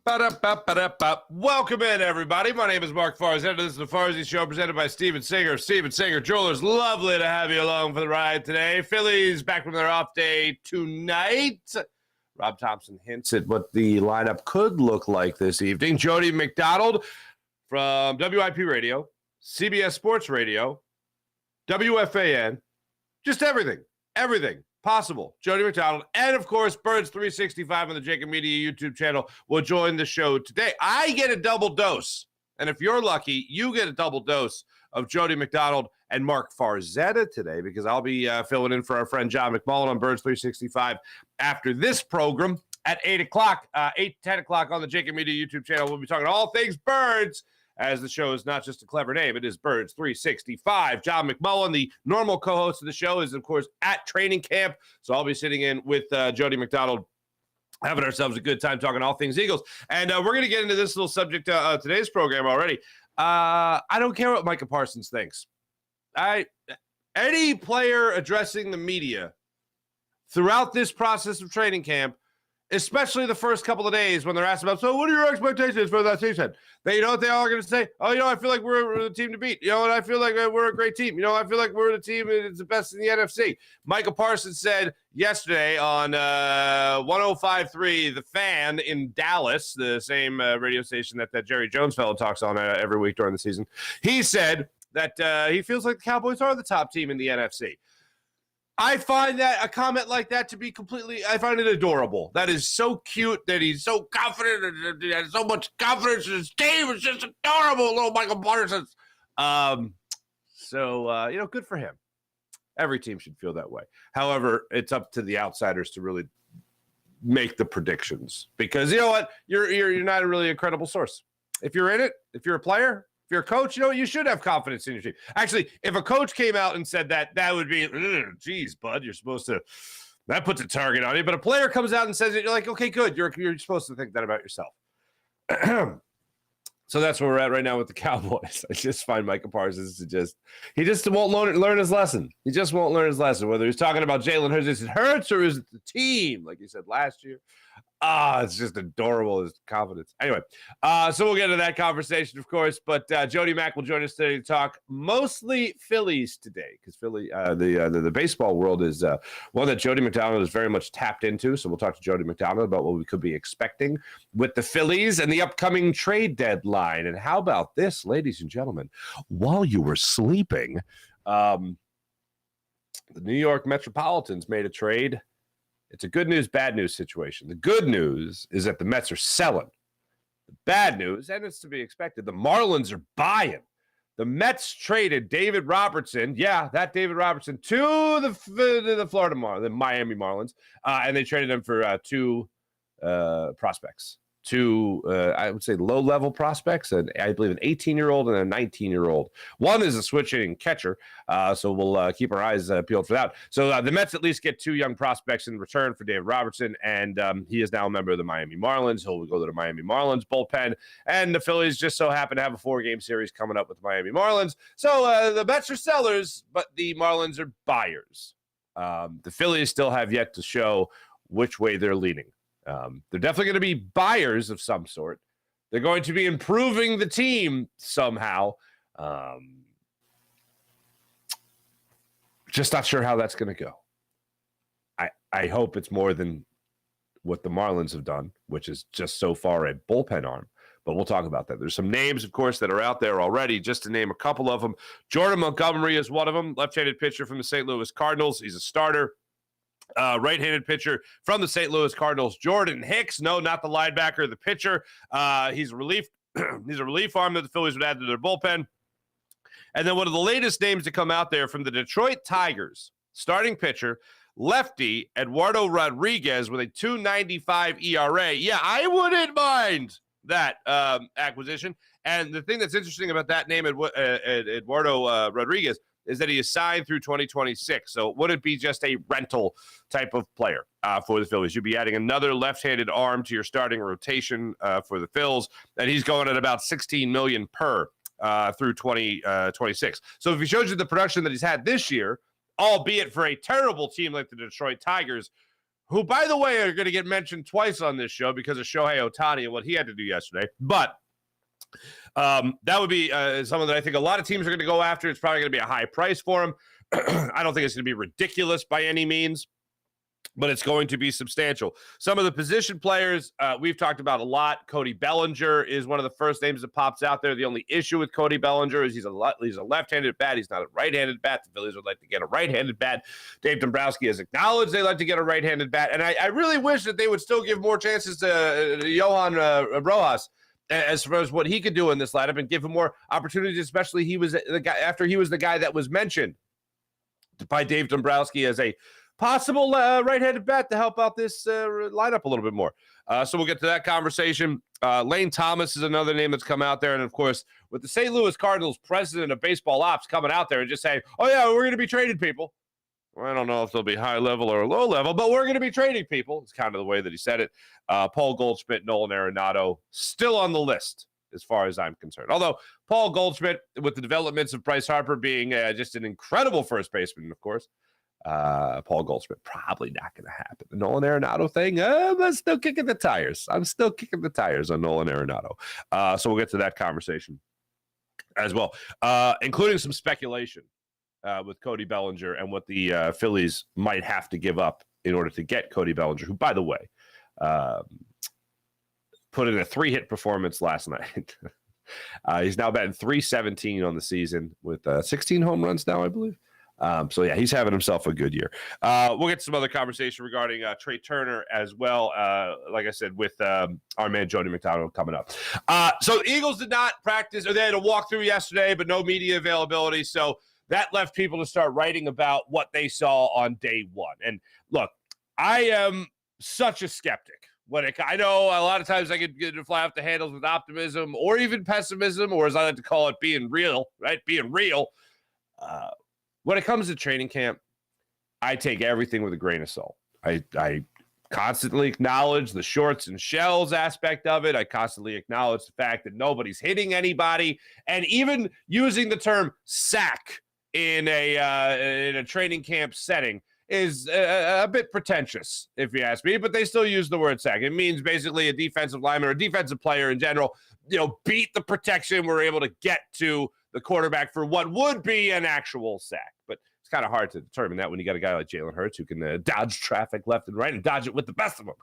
Ba-da-ba-ba-da-ba. Welcome in, everybody. My name is Mark Farzyshow. This is the Farzyshow presented by Steven Singer. Steven Singer Jewelers. Lovely to have you along for the ride today. Phillies back from their off day tonight. Rob Thompson hints at what the lineup could look like this evening. Jody McDonald from WIP Radio, CBS Sports Radio, WFAN, just everything possible. Jody McDonald, and of course, Birds 365 on the Jacob Media YouTube channel will join the show today. I get a double dose, and if you're lucky, you get a double dose of Jody McDonald and Mark Farzetta today, because I'll be filling in for our friend John McMullen on Birds 365 after this program at 8 o'clock, 8 to 10 o'clock on the Jacob Media YouTube channel. We'll be talking all things Birds, as the show is not just a clever name, it is Birds 365. John McMullen, the normal co-host of the show, is, of course, at training camp. So I'll be sitting in with Jody McDonald, having ourselves a good time talking all things Eagles. And we're going to get into this little subject today's program already. I don't care what Micah Parsons thinks. Any player addressing the media throughout this process of training camp, especially the first couple of days when they're asked about, so what are your expectations for that season? You know what they all are going to say? Oh, I feel like we're the team to beat. You know what? I feel like we're a great team. I feel like we're the team that's the best in the NFC. Micah Parsons said yesterday on 105.3 The Fan in Dallas, the same radio station that Jerry Jones fellow talks on every week during the season. He said that he feels like the Cowboys are the top team in the NFC. I find that a comment like that to be I find it adorable. That is so cute that he's so confident and he has so much confidence in his team. It's just adorable, little Michael Parsons. So good for him. Every team should feel that way. However, it's up to the outsiders to really make the predictions, because you know what? You're not really a credible source. If you're in it, if you're a player, if you're a coach, you should have confidence in your team. Actually, if a coach came out and said that would be, geez, bud, you're supposed to, that puts a target on you. But a player comes out and says it, you're like, okay, good. You're supposed to think that about yourself. So that's where we're at right now with the Cowboys. I just find Micah Parsons he just won't learn his lesson. He just won't learn his lesson. Whether he's talking about Jalen Hurts, is it Hurts or is it the team, like he said last year? It's just adorable, his confidence. Anyway, so we'll get to that conversation, of course. But Jody Mack will join us today to talk mostly Phillies today, because the baseball world is one that Jody McDonald is very much tapped into. So we'll talk to Jody McDonald about what we could be expecting with the Phillies and the upcoming trade deadline. And how about this, ladies and gentlemen? While you were sleeping, the New York Metropolitans made a trade. It's a good news, bad news situation. The good news is that the Mets are selling. The bad news, and it's to be expected, the Marlins are buying. The Mets traded David Robertson, that David Robertson, to the Miami Marlins, and they traded him for two prospects. Two, I would say, low-level prospects, and I believe an 18-year-old and a 19-year-old. One is a switch-hitting catcher, so we'll keep our eyes peeled for that. So the Mets at least get two young prospects in return for David Robertson, and he is now a member of the Miami Marlins. He'll go to the Miami Marlins bullpen, and the Phillies just so happen to have a 4-game series coming up with the Miami Marlins. So the Mets are sellers, but the Marlins are buyers. The Phillies still have yet to show which way they're leaning. They're definitely going to be buyers of some sort. They're going to be improving the team somehow. Just not sure how that's going to go. I hope it's more than what the Marlins have done, which is just so far a bullpen arm. But we'll talk about that. There's some names, of course, that are out there already. Just to name a couple of them, Jordan Montgomery is one of them, left-handed pitcher from the St. Louis Cardinals. He's a starter. Right-handed pitcher from the St. Louis Cardinals, Jordan Hicks. No, not the linebacker, the pitcher. He's a relief. He's a relief arm that the Phillies would add to their bullpen. And then one of the latest names to come out there from the Detroit Tigers, starting pitcher, lefty Eduardo Rodriguez with a 2.95 ERA. Yeah, I wouldn't mind that acquisition. And the thing that's interesting about that name, Eduardo Rodriguez, is that he is signed through 2026. So would it be just a rental type of player for the Phillies? You'd be adding another left-handed arm to your starting rotation for the Phils, and he's going at about $16 million per through 2026. So if he shows you the production that he's had this year, albeit for a terrible team like the Detroit Tigers, who, by the way, are going to get mentioned twice on this show because of Shohei Ohtani and what he had to do yesterday. But that would be someone that I think a lot of teams are going to go after. It's probably going to be a high price for him. I don't think it's going to be ridiculous by any means, but it's going to be substantial. Some of the position players we've talked about a lot. Cody Bellinger is one of the first names that pops out there. The only issue with Cody Bellinger is he's a left-handed bat. He's not a right-handed bat. The Phillies would like to get a right-handed bat. Dave Dombrowski has acknowledged they like to get a right-handed bat, and I really wish that they would still give more chances to Johan Rojas as far as what he could do in this lineup and give him more opportunities, especially he was the guy after he was the guy that was mentioned by Dave Dombrowski as a possible right-handed bat to help out this lineup a little bit more. So we'll get to that conversation. Lane Thomas is another name that's come out there. And, of course, with the St. Louis Cardinals president of baseball ops coming out there and just saying, oh, yeah, we're going to be trading people. Well, I don't know if they'll be high level or low level, but we're going to be trading people. It's kind of the way that he said it. Paul Goldschmidt, Nolan Arenado, still on the list as far as I'm concerned. Although Paul Goldschmidt, with the developments of Bryce Harper being just an incredible first baseman, of course, Paul Goldschmidt probably not going to happen. The Nolan Arenado thing, I'm still kicking the tires. I'm still kicking the tires on Nolan Arenado. So we'll get to that conversation as well, including some speculation with Cody Bellinger and what the Phillies might have to give up in order to get Cody Bellinger, who, by the way, put in a 3-hit performance last night. He's now batting .317 on the season with 16 home runs now, I believe. So, yeah, he's having himself a good year. We'll get some other conversation regarding Trea Turner as well, like I said, with our man Jody McDonald coming up. So the Eagles did not practice, or they had a walkthrough yesterday, but no media availability. So that left people to start writing about what they saw on day one. And, look, I am such a skeptic. I know a lot of times I get to fly off the handles with optimism or even pessimism, or as I like to call it, being real, right? Being real. When it comes to training camp, I take everything with a grain of salt. I constantly acknowledge the shorts and shells aspect of it. I constantly acknowledge the fact that nobody's hitting anybody. And even using the term sack in a training camp setting is a bit pretentious, if you ask me, but they still use the word sack. It means basically a defensive lineman or a defensive player in general, beat the protection. We're able to get to the quarterback for what would be an actual sack. But it's kind of hard to determine that when you got a guy like Jalen Hurts who can dodge traffic left and right and dodge it with the best of them.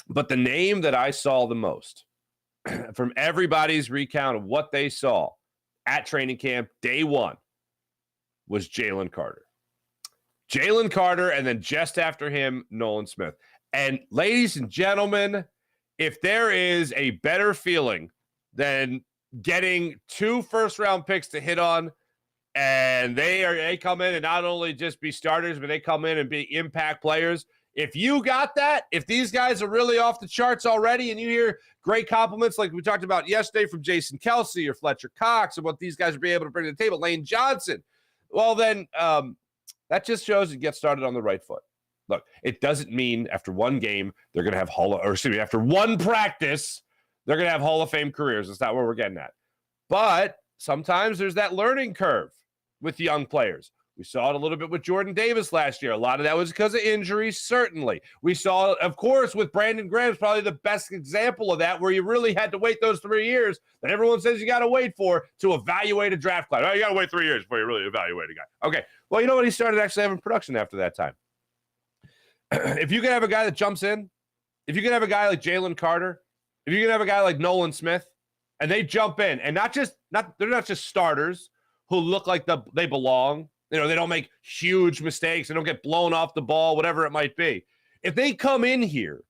But the name that I saw the most from everybody's recount of what they saw at training camp day one was Jalen Carter. Jalen Carter, and then just after him, Nolan Smith. And ladies and gentlemen, if there is a better feeling than getting 2 first-round picks to hit on, and they come in and not only just be starters, but they come in and be impact players. If you got that, if these guys are really off the charts already, and you hear great compliments like we talked about yesterday from Jason Kelsey or Fletcher Cox and what these guys are being able to bring to the table, Lane Johnson, well then that just shows you get started on the right foot. Look, it doesn't mean after one game they're going to have after one practice they're going to have Hall of Fame careers. That's not where we're getting at. But sometimes there's that learning curve with young players. We saw it a little bit with Jordan Davis last year. A lot of that was because of injuries, certainly. We saw, of course, with Brandon Graham's probably the best example of that, where you really had to wait those 3 years that everyone says you got to wait for to evaluate a draft class. Oh, you got to wait 3 years before you really evaluate a guy. Okay, well, you know what? He started actually having production after that time. If you can have a guy that jumps in, if you can have a guy like Jalen Carter, if you can have a guy like Nolan Smith, and they jump in, and they're not just starters who look like they belong. They don't make huge mistakes. They don't get blown off the ball, whatever it might be. If they come in here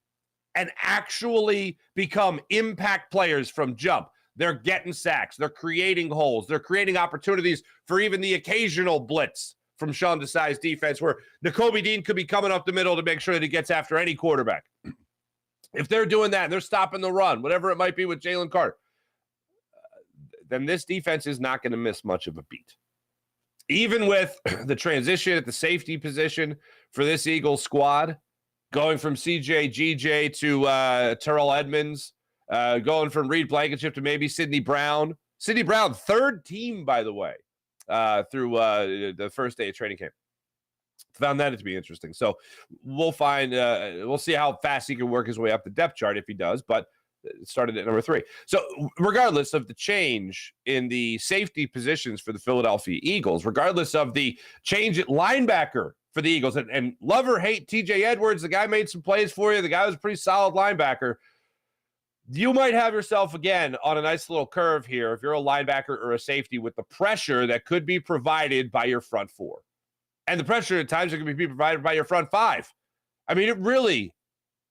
and actually become impact players from jump, they're getting sacks. They're creating holes. They're creating opportunities for even the occasional blitz from Sean Desai's defense, where Nakobe Dean could be coming up the middle to make sure that he gets after any quarterback. If they're doing that and they're stopping the run, whatever it might be with Jalen Carter, then this defense is not going to miss much of a beat. Even with the transition at the safety position for this Eagles squad, going from CJ GJ to Terrell Edmonds, going from Reed Blankenship to maybe Sidney Brown. Sidney Brown, third team, by the way, through the first day of training camp. Found that to be interesting. So we'll see how fast he can work his way up the depth chart if he does, but it started at number 3. So regardless of the change in the safety positions for the Philadelphia Eagles, regardless of the change at linebacker for the Eagles, and love or hate TJ Edwards, the guy made some plays for you. The guy was a pretty solid linebacker. You might have yourself again on a nice little curve here if you're a linebacker or a safety with the pressure that could be provided by your front 4. And the pressure at times that can be provided by your front 5. I mean, it really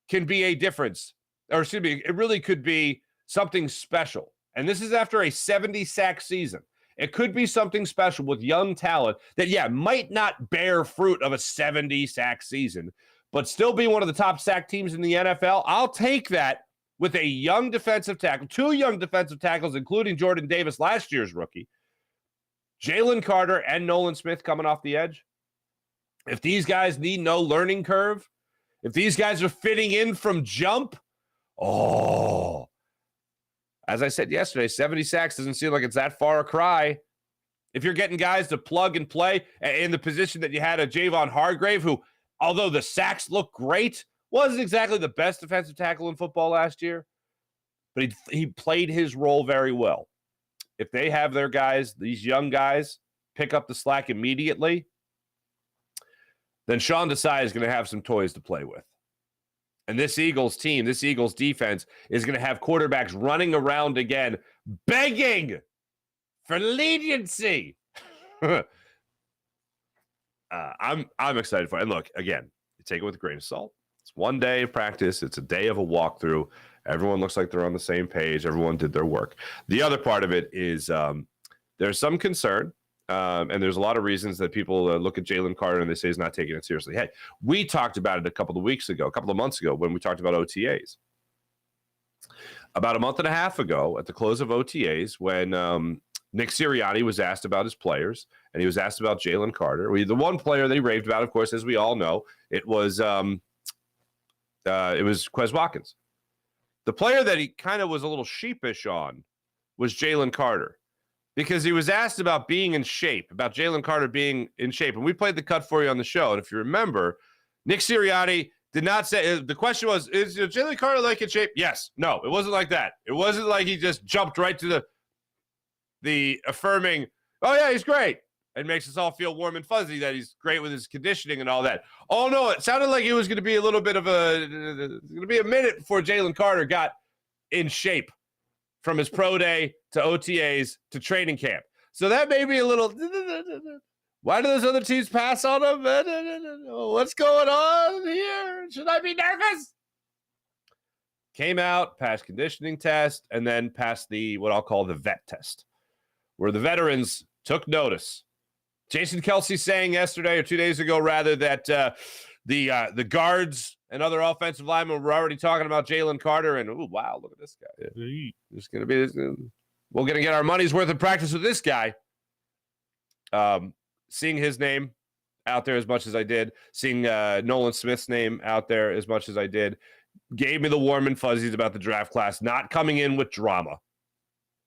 can be a difference. Or excuse me, it really could be something special. And this is after a 70-sack season. It could be something special with young talent that, might not bear fruit of a 70-sack season, but still be one of the top sack teams in the NFL. I'll take that with a young defensive tackle, 2 young defensive tackles, including Jordan Davis, last year's rookie, Jalen Carter and Nolan Smith coming off the edge. If these guys need no learning curve, if these guys are fitting in from jump, as I said yesterday, 70 sacks doesn't seem like it's that far a cry. If you're getting guys to plug and play in the position that you had a Javon Hargrave, who, although the sacks look great, wasn't exactly the best defensive tackle in football last year, but he played his role very well. If they have their guys, these young guys, pick up the slack immediately, then Sean Desai is going to have some toys to play with. And this Eagles team, this Eagles defense is going to have quarterbacks running around again, begging for leniency. I'm excited for it. And look, again, you take it with a grain of salt. It's one day of practice. It's a day of a walkthrough. Everyone looks like they're on the same page. Everyone did their work. The other part of it is there's some concern. And there's a lot of reasons that people look at Jalen Carter and they say he's not taking it seriously. Hey, we talked about it a couple of months ago when we talked about OTAs. About a month and a half ago at the close of OTAs when Nick Sirianni was asked about his players and he was asked about Jalen Carter. The one player that he raved about, of course, as we all know, it was Quez Watkins. The player that he kind of was a little sheepish on was Jalen Carter, because he was asked about being in shape, about Jalen Carter being in shape. And we played the cut for you on the show. And if you remember, Nick Sirianni did not say, the question was, is Jalen Carter like in shape? Yes. No, it wasn't like that. It wasn't like he just jumped right to the affirming, oh yeah, he's great. And makes us all feel warm and fuzzy that he's great with his conditioning and all that. Oh no, it sounded like it was going to be a little bit of going to be a minute before Jalen Carter got in shape from his pro day to OTAs to training camp. So that may be a little, why do those other teams pass on him? What's going on here? Should I be nervous? Came out, passed conditioning test, and then passed what I'll call the vet test, where the veterans took notice. Jason Kelsey saying yesterday, or 2 days ago rather, that the guards and other offensive linemen were already talking about Jalen Carter, and oh wow, look at this guy. We're going to get our money's worth of practice with this guy. Seeing his name out there as much as I did, seeing Nolan Smith's name out there as much as I did, gave me the warm and fuzzies about the draft class not coming in with drama.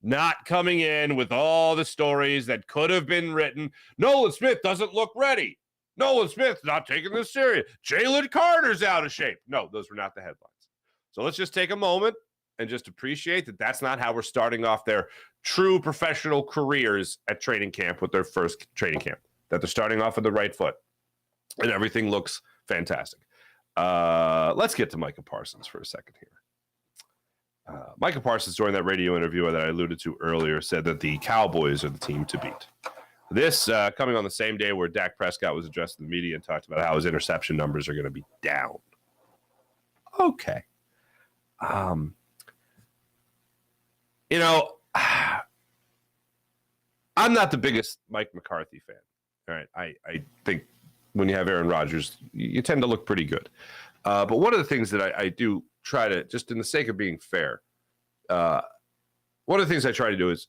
Not coming in with all the stories that could have been written. Nolan Smith doesn't look ready. Nolan Smith's not taking this serious. Jalen Carter's out of shape. No, those were not the headlines. So let's just take a moment and just appreciate that that's not how we're starting off their true professional careers at training camp with their first training camp, that they're starting off on the right foot and everything looks fantastic. Let's get to Micah Parsons for a second here. Micah Parsons, during that radio interview that I alluded to earlier, said that the Cowboys are the team to beat. This coming on the same day where Dak Prescott was addressing the media and talked about how his interception numbers are going to be down. Okay. I'm not the biggest Mike McCarthy fan. All right. I think when you have Aaron Rodgers, you tend to look pretty good. But one of the things that I do try to, just in the sake of being fair, one of the things I try to do is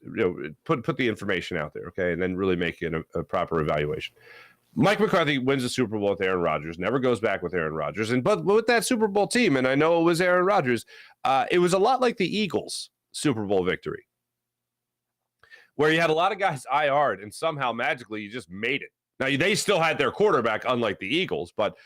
put the information out there, okay, and then really make it a proper evaluation. Mike McCarthy wins the Super Bowl with Aaron Rodgers, never goes back with Aaron Rodgers, but with that Super Bowl team, and I know it was Aaron Rodgers, it was a lot like the Eagles' Super Bowl victory, where you had a lot of guys IR'd, and somehow magically you just made it. Now, they still had their quarterback, unlike the Eagles, but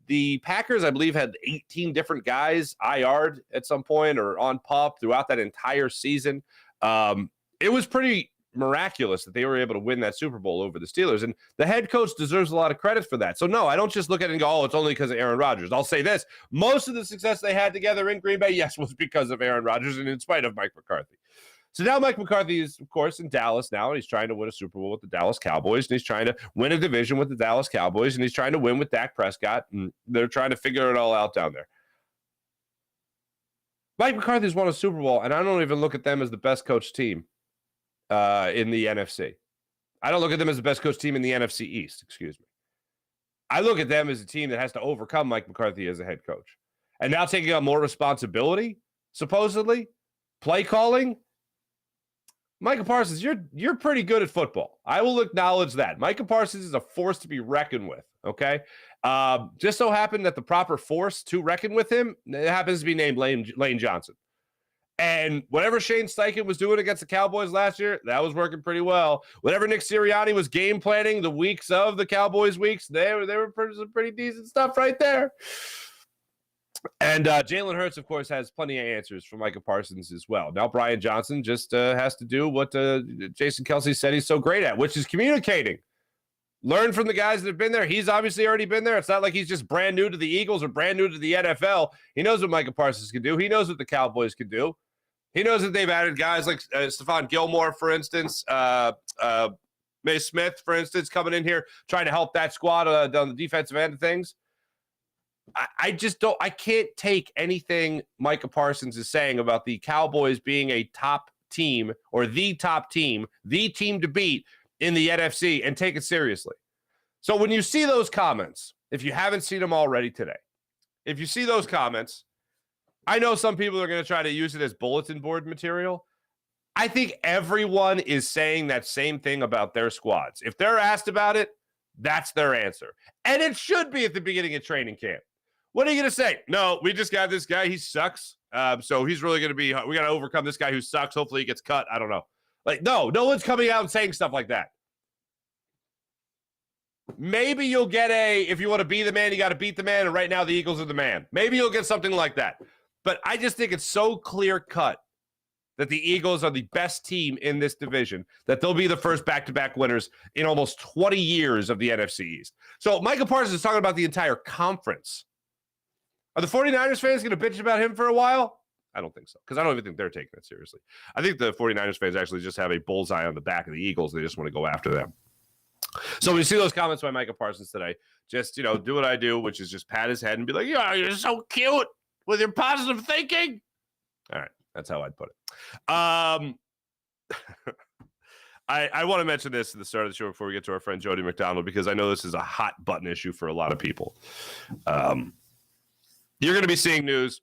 the Packers, I believe, had 18 different guys IR'd at some point or on PUP throughout that entire season. It was pretty miraculous that they were able to win that Super Bowl over the Steelers, and the head coach deserves a lot of credit for that. So, no, I don't just look at it and go, oh, it's only because of Aaron Rodgers. I'll say this. Most of the success they had together in Green Bay, yes, was because of Aaron Rodgers and in spite of Mike McCarthy. So now Mike McCarthy is, of course, in Dallas now, and he's trying to win a Super Bowl with the Dallas Cowboys, and he's trying to win a division with the Dallas Cowboys, and he's trying to win with Dak Prescott, and they're trying to figure it all out down there. Mike McCarthy's won a Super Bowl, and I don't even look at them as the best coached team in the NFC. I don't look at them as the best coached team in the NFC East, excuse me. I look at them as a team that has to overcome Mike McCarthy as a head coach. And now taking on more responsibility, supposedly, play calling. Micah Parsons, you're pretty good at football. I will acknowledge that. Micah Parsons is a force to be reckoned with, okay? Just so happened that the proper force to reckon with him, it happens to be named Lane Johnson. And whatever Shane Steichen was doing against the Cowboys last year, that was working pretty well. Whatever Nick Sirianni was game planning the weeks of the Cowboys weeks, they were some pretty decent stuff right there. And Jalen Hurts, of course, has plenty of answers for Micah Parsons as well. Now, Brian Johnson just has to do what Jason Kelce said he's so great at, which is communicating. Learn from the guys that have been there. He's obviously already been there. It's not like he's just brand new to the Eagles or brand new to the NFL. He knows what Micah Parsons can do. He knows what the Cowboys can do. He knows that they've added guys like Stephon Gilmore, for instance, May Smith, for instance, coming in here trying to help that squad on the defensive end of things. I just don't – I can't take anything Micah Parsons is saying about the Cowboys being a top team or the top team, the team to beat in the NFC and take it seriously. So when you see those comments, if you haven't seen them already today, if you see those comments, I know some people are going to try to use it as bulletin board material. I think everyone is saying that same thing about their squads. If they're asked about it, that's their answer. And it should be at the beginning of training camp. What are you going to say? No, we just got this guy. He sucks. So he's really going to be, we got to overcome this guy who sucks. Hopefully he gets cut. I don't know. Like, no one's coming out and saying stuff like that. Maybe you'll get if you want to be the man, you got to beat the man. And right now the Eagles are the man. Maybe you'll get something like that. But I just think it's so clear cut that the Eagles are the best team in this division, that they'll be the first back-to-back winners in almost 20 years of the NFC East. So Micah Parsons is talking about the entire conference. Are the 49ers fans going to bitch about him for a while? I don't think so, because I don't even think they're taking it seriously. I think the 49ers fans actually just have a bullseye on the back of the Eagles. They just want to go after them. So when you see those comments by Micah Parsons today, just, do what I do, which is just pat his head and be like, yeah, you're so cute with your positive thinking. All right, that's how I'd put it. I want to mention this at the start of the show before we get to our friend Jody McDonald, because I know this is a hot button issue for a lot of people. You're going to be seeing news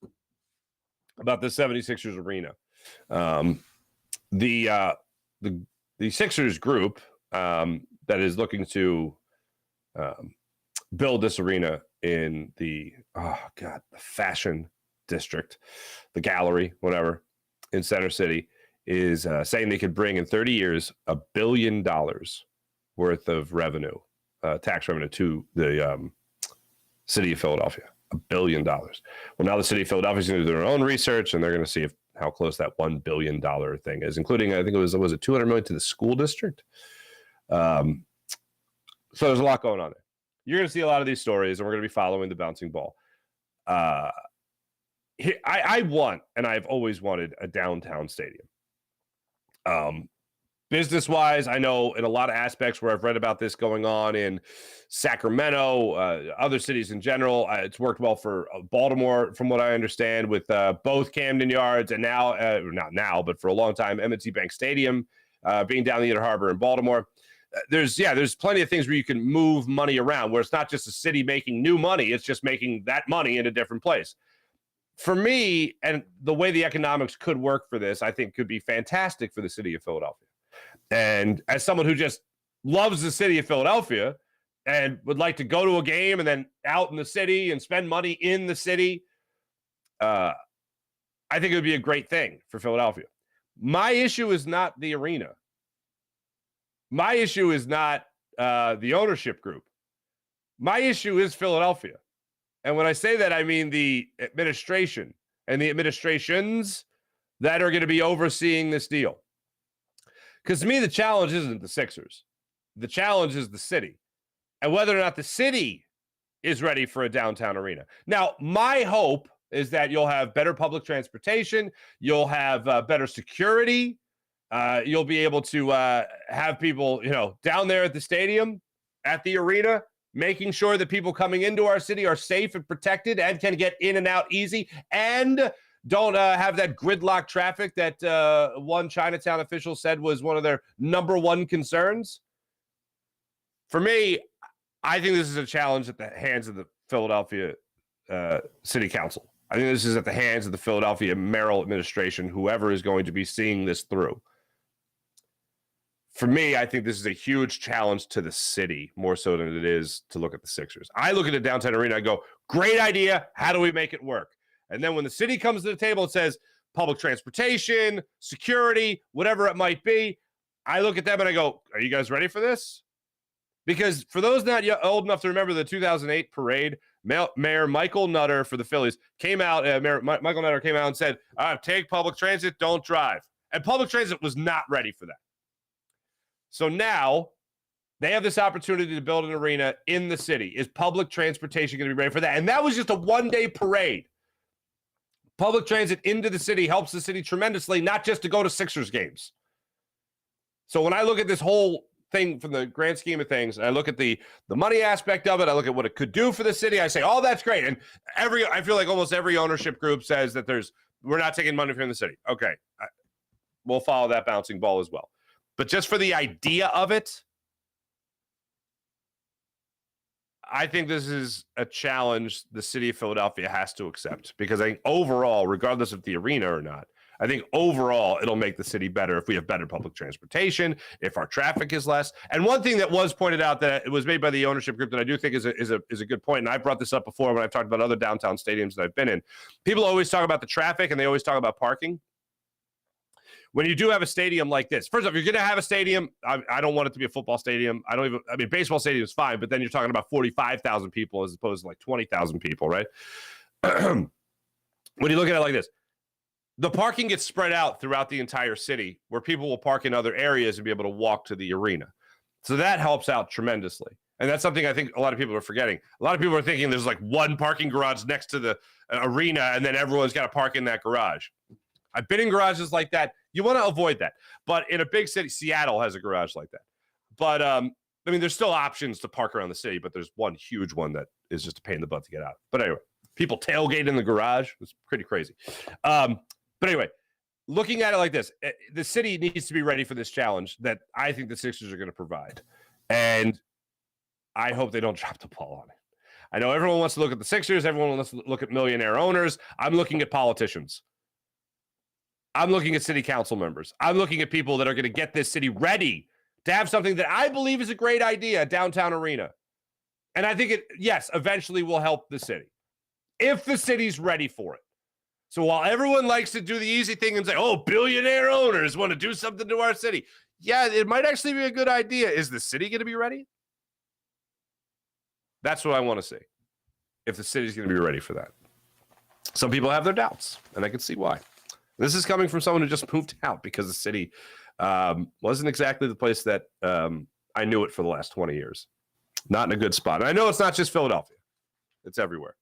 about the 76ers arena. The Sixers group that is looking to build this arena in the fashion district, the gallery, whatever, in Center City, is saying they could bring in 30 years $1 billion worth of revenue, tax revenue to the city of Philadelphia. $1 billion. Well, now the city of Philadelphia is going to do their own research, and they're going to see how close that $1 billion thing is, including, I think it was it $200 million to the school district? So there's a lot going on there. You're going to see a lot of these stories, and we're going to be following the bouncing ball. I want, and I've always wanted, a downtown stadium. Business-wise, I know in a lot of aspects where I've read about this going on in Sacramento, other cities in general, it's worked well for Baltimore, from what I understand, with both Camden Yards and now, not now, but for a long time, M&T Bank Stadium being down the Inner Harbor in Baltimore. There's plenty of things where you can move money around, where it's not just a city making new money, it's just making that money in a different place. For me, and the way the economics could work for this, I think could be fantastic for the city of Philadelphia. And as someone who just loves the city of Philadelphia and would like to go to a game and then out in the city and spend money in the city, I think it would be a great thing for Philadelphia. My issue is not the arena. My issue is not the ownership group. My issue is Philadelphia. And when I say that, I mean the administration and the administrations that are going to be overseeing this deal. Because to me, the challenge isn't the Sixers. The challenge is the city and whether or not the city is ready for a downtown arena. Now, my hope is that you'll have better public transportation. You'll have better security. You'll be able to have people, down there at the stadium, at the arena, making sure that people coming into our city are safe and protected and can get in and out easy and don't have that gridlock traffic that one Chinatown official said was one of their number one concerns. For me, I think this is a challenge at the hands of the Philadelphia City Council. I think this is at the hands of the Philadelphia mayoral administration, whoever is going to be seeing this through. For me, I think this is a huge challenge to the city, more so than it is to look at the Sixers. I look at the downtown arena, I go, great idea. How do we make it work? And then when the city comes to the table and says public transportation, security, whatever it might be, I look at them and I go, are you guys ready for this? Because for those not old enough to remember the 2008 parade, Mayor Michael Nutter for the Phillies came out, Michael Nutter came out and said, take public transit, don't drive. And public transit was not ready for that. So now they have this opportunity to build an arena in the city. Is public transportation going to be ready for that? And that was just a one-day parade. Public transit into the city helps the city tremendously, not just to go to Sixers games. So when I look at this whole thing from the grand scheme of things, and I look at the money aspect of it, I look at what it could do for the city, I say, oh, that's great. And I feel like almost every ownership group says that we're not taking money from the city. Okay, we'll follow that bouncing ball as well. But just for the idea of it, I think this is a challenge the city of Philadelphia has to accept, because I think overall, regardless of the arena or not, I think overall it'll make the city better if we have better public transportation, if our traffic is less. And one thing that was pointed out that it was made by the ownership group that I do think is a good point, and I brought this up before when I've talked about other downtown stadiums that I've been in. People always talk about the traffic and they always talk about parking. When you do have a stadium like this, first off, you're going to have a stadium. I don't want it to be a football stadium. Baseball stadium is fine, but then you're talking about 45,000 people as opposed to like 20,000 people, right? When you look at it like this, the parking gets spread out throughout the entire city where people will park in other areas and be able to walk to the arena. So that helps out tremendously. And that's something I think a lot of people are forgetting. A lot of people are thinking there's like one parking garage next to the arena and then everyone's got to park in that garage. I've been in garages like that. You want to avoid that. But in a big city, Seattle has a garage like that. But, there's still options to park around the city, but there's one huge one that is just a pain in the butt to get out. But anyway, people tailgate in the garage. It's pretty crazy. But anyway, looking at it like this, the city needs to be ready for this challenge that I think the Sixers are going to provide. And I hope they don't drop the ball on it. I know everyone wants to look at the Sixers. Everyone wants to look at millionaire owners. I'm looking at politicians. I'm looking at city council members. I'm looking at people that are going to get this city ready to have something that I believe is a great idea, a downtown arena. And I think it, yes, eventually will help the city if the city's ready for it. So while everyone likes to do the easy thing and say, oh, billionaire owners want to do something to our city. Yeah, it might actually be a good idea. Is the city going to be ready? That's what I want to see. If the city's going to be ready for that. Some people have their doubts, and I can see why. This is coming from someone who just moved out because the city wasn't exactly the place that I knew it for the last 20 years. Not in a good spot. And I know it's not just Philadelphia. It's everywhere.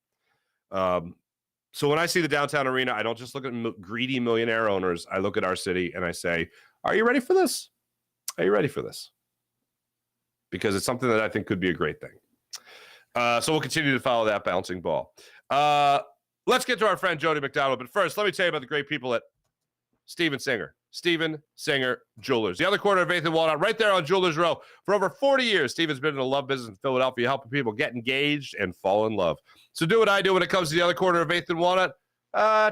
So when I see the downtown arena, I don't just look at greedy millionaire owners. I look at our city and I say, are you ready for this? Are you ready for this? Because it's something that I think could be a great thing. So we'll continue to follow that bouncing ball. Let's get to our friend Jody McDonald. But first, let me tell you about the great people at Steven Singer Jewelers. The other corner of 8th and Walnut, right there on Jewelers Row. For over 40 years, Steven's been in the love business in Philadelphia, helping people get engaged and fall in love. So do what I do when it comes to the other corner of 8th and Walnut.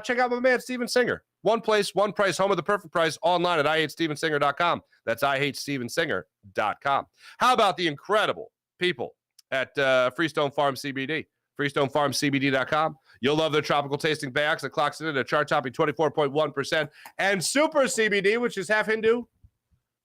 Check out my man, Steven Singer. One place, one price, home of the perfect price, online at IHateStevenSinger.com. That's IHateStevenSinger.com. How about the incredible people at Freestone Farm CBD? FreestoneFarmCBD.com. You'll love their tropical tasting Bayox that clocks in at a chart-topping 24.1%. And Super CBD, which is half Hindu,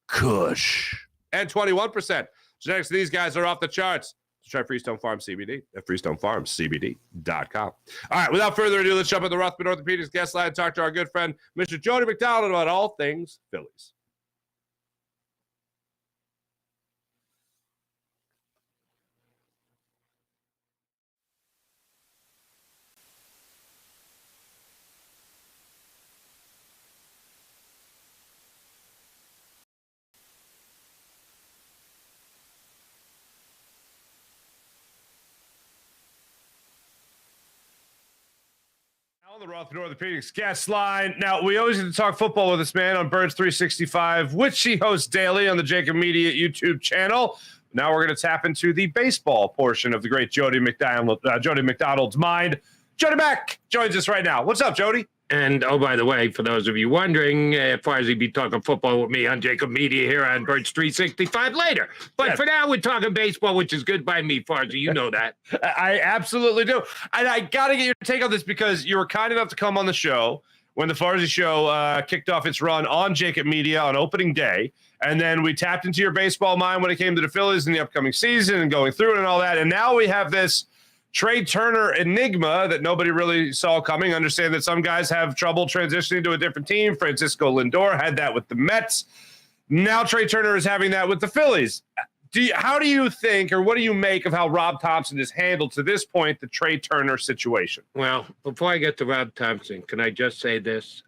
Kush, and 21%. Genetics of these guys are off the charts. Try Freestone Farm CBD at FreestoneFarmCBD.com. All right, without further ado, let's jump on the Rothman Orthopedics guest line and talk to our good friend, Mr. Jody McDonald, about all things Phillies. On the Rothman Orthopedics guest line. Now, we always get to talk football with this man on Birds 365, which he hosts daily on the Jacob Media YouTube channel. Now we're going to tap into the baseball portion of the great Jody McDonald's mind. Jody Mac joins us right now. What's up, Jody? And, oh, by the way, for those of you wondering, Farzy be talking football with me on Jacob Media here on Birds 365 later. But for now, we're talking baseball, which is good by me, Farzy. You know that. I absolutely do. And I got to get your take on this because you were kind enough to come on the show when the Farzy Show kicked off its run on Jacob Media on opening day. And then we tapped into your baseball mind when it came to the Phillies in the upcoming season and going through it and all that. And now we have this Trea Turner enigma that nobody really saw coming. Understand that some guys have trouble transitioning to a different team. Francisco Lindor had that with the Mets. Now Trea Turner is having that with the Phillies. How do you think, or what do you make of how Rob Thompson has handled to this point the Trea Turner situation? Well, before I get to Rob Thompson, can I just say this?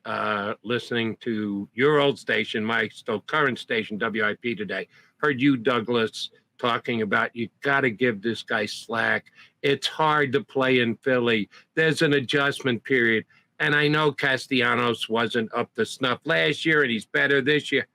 Listening to your old station, my still current station, WIP today, heard you, Douglas, talking about you got to give this guy slack. It's hard to play in Philly. There's an adjustment period. And I know Castellanos wasn't up to snuff last year, and he's better this year.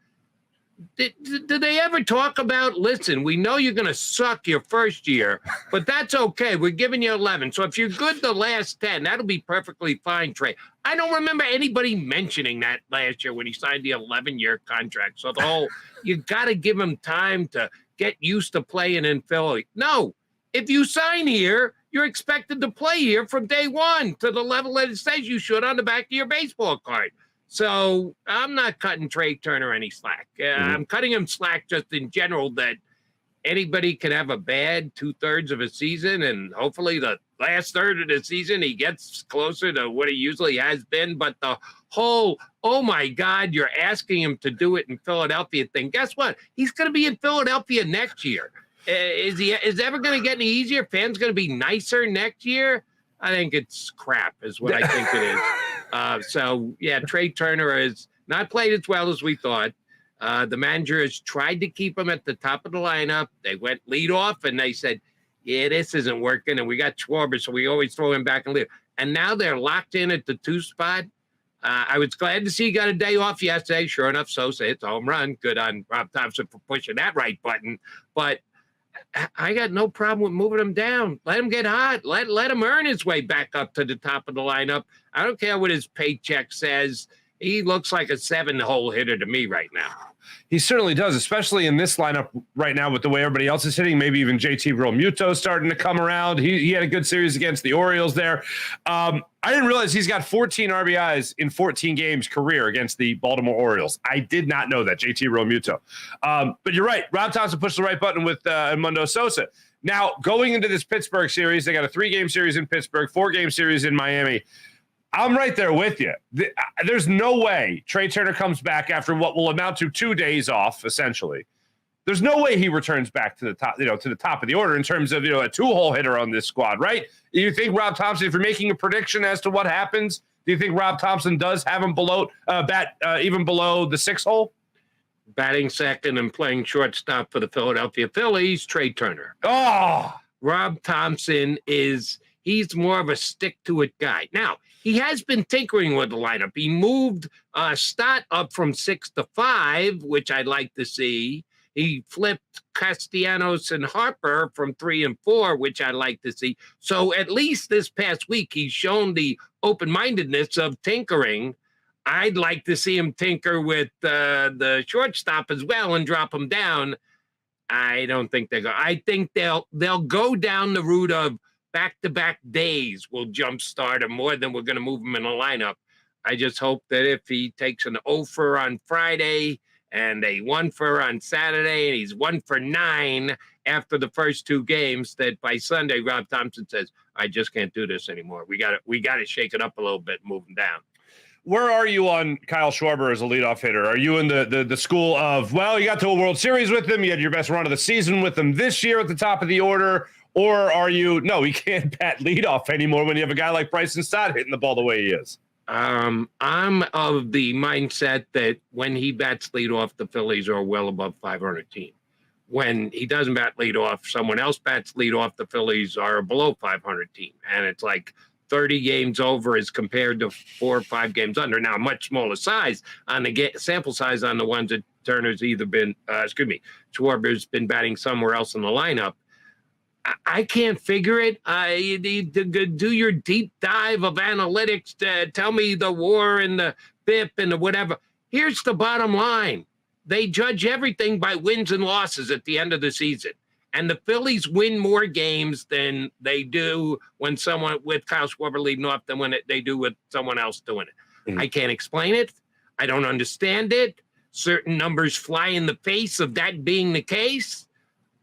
Did they ever talk about, listen, we know you're going to suck your first year, but that's okay. We're giving you 11. So if you're good the last 10, that'll be perfectly fine, Trey. I don't remember anybody mentioning that last year when he signed the 11-year contract. So the whole, you got to give him time to get used to playing in Philly. No, if you sign here, you're expected to play here from day one to the level that it says you should on the back of your baseball card. So I'm not cutting Trea Turner any slack. I'm cutting him slack just in general that anybody can have a bad 2/3 of a season, and hopefully the last third of the season he gets closer to what he usually has been. But the whole, oh my God, you're asking him to do it in Philadelphia thing. Guess what? He's going to be in Philadelphia next year. Is it ever going to get any easier? Fans going to be nicer next year? I think it's crap is what I think it is. So, yeah, Trea Turner has not played as well as we thought. The manager has tried to keep him at the top of the lineup. They went lead off, and they said, yeah, this isn't working, and we got Schwarber, so we always throw him back and leave. And now they're locked in at the 2 spot. I was glad to see he got a day off yesterday. Sure enough, Sosa hits a home run. Good on Rob Thompson for pushing that right button. But I got no problem with moving him down. Let him get hot. Let him earn his way back up to the top of the lineup. I don't care what his paycheck says. He looks like a 7-hole hitter to me right now. He certainly does, especially in this lineup right now with the way everybody else is hitting. Maybe even JT Realmuto starting to come around. He had a good series against the Orioles there. I didn't realize he's got 14 RBIs in 14 games career against the Baltimore Orioles. I did not know that, JT Realmuto. But you're right. Rob Thompson pushed the right button with Edmundo Sosa. Now, going into this Pittsburgh series, they got a 3-game series in Pittsburgh, 4-game series in Miami. I'm right there with you. There's no way Trea Turner comes back after what will amount to 2 days off, essentially. There's no way he returns back to the top, to the top of the order in terms of, a 2-hole hitter on this squad, right? You think Rob Thompson, if you're making a prediction as to what happens, do you think Rob Thompson does have him even below the 6-hole? Batting second and playing shortstop for the Philadelphia Phillies, Trea Turner. Oh, Rob Thompson he's more of a stick-to-it guy. Now, he has been tinkering with the lineup. He moved Stott up from 6 to 5, which I'd like to see. He flipped Castellanos and Harper from 3 and 4, which I'd like to see. So at least this past week, he's shown the open-mindedness of tinkering. I'd like to see him tinker with the shortstop as well and drop him down. I don't think they go. I think they'll go down the route of back-to-back days will jumpstart him more than we're going to move him in a lineup. I just hope that if he takes an offer on Friday and they 1-for on Saturday, and he's 1-for-9 after the first 2 games, that by Sunday, Rob Thompson says, I just can't do this anymore. We got to shake it up a little bit, move him down. Where are you on Kyle Schwarber as a leadoff hitter? Are you in the school of, well, you got to a World Series with him, you had your best run of the season with him this year at the top of the order, or are you, no, he can't bat leadoff anymore when you have a guy like Bryson Stott hitting the ball the way he is? I'm of the mindset that when he bats leadoff, the Phillies are well above 500 team. When he doesn't bat leadoff, someone else bats leadoff, the Phillies are a below 500 team. And it's like 30 games over as compared to 4 or 5 games under. Now, a much smaller size on the sample size on the ones that Turner's either been, Schwarber's been batting somewhere else in the lineup. I can't figure it. You need to do your deep dive of analytics to tell me the WAR and the BIP and the whatever. Here's the bottom line. They judge everything by wins and losses at the end of the season. And the Phillies win more games than they do when someone with Kyle Schwarber leading off than when they do with someone else doing it. Mm-hmm. I can't explain it. I don't understand it. Certain numbers fly in the face of that being the case.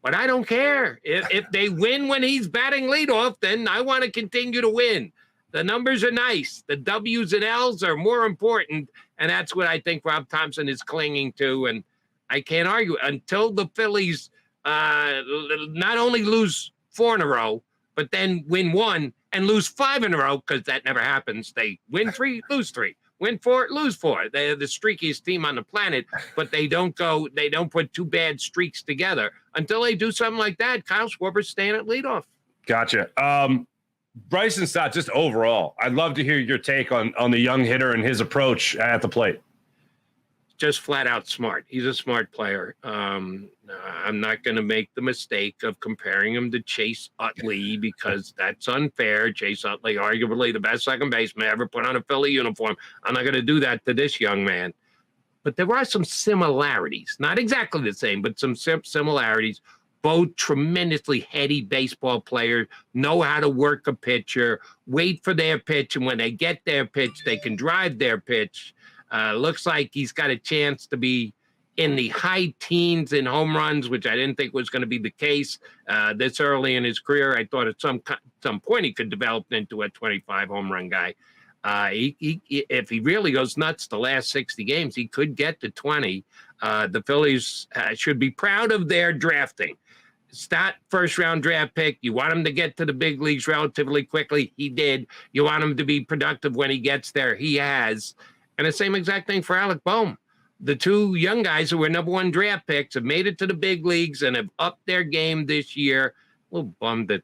But I don't care. If they win when he's batting leadoff, then I want to continue to win. The numbers are nice. The W's and L's are more important, and that's what I think Rob Thompson is clinging to, and I can't argue. Until the Phillies not only lose 4 in a row, but then win 1 and lose 5 in a row, because that never happens. They win 3, lose 3. Win 4, lose 4. They're the streakiest team on the planet, but they don't put 2 bad streaks together. Until they do something like that, Kyle Schwarber's staying at leadoff. Gotcha. Bryson Stott, just overall, I'd love to hear your take on the young hitter and his approach at the plate. Just flat out smart. He's a smart player. I'm not going to make the mistake of comparing him to Chase Utley, because that's unfair. Chase Utley, arguably the best second baseman ever put on a Philly uniform. I'm not going to do that to this young man. But there are some similarities, not exactly the same, but some similarities. Both tremendously heady baseball players, know how to work a pitcher, wait for their pitch, and when they get their pitch, they can drive their pitch. Looks like he's got a chance to be in the high teens in home runs, which I didn't think was going to be the case this early in his career. I thought at some point he could develop into a 25 home run guy. If he really goes nuts the last 60 games, he could get to 20. The Phillies should be proud of their drafting. Stott, first-round draft pick. You want him to get to the big leagues relatively quickly. He did. You want him to be productive when he gets there. He has. And the same exact thing for Alec Bohm. The 2 young guys who were number 1 draft picks have made it to the big leagues and have upped their game this year. A little bummed that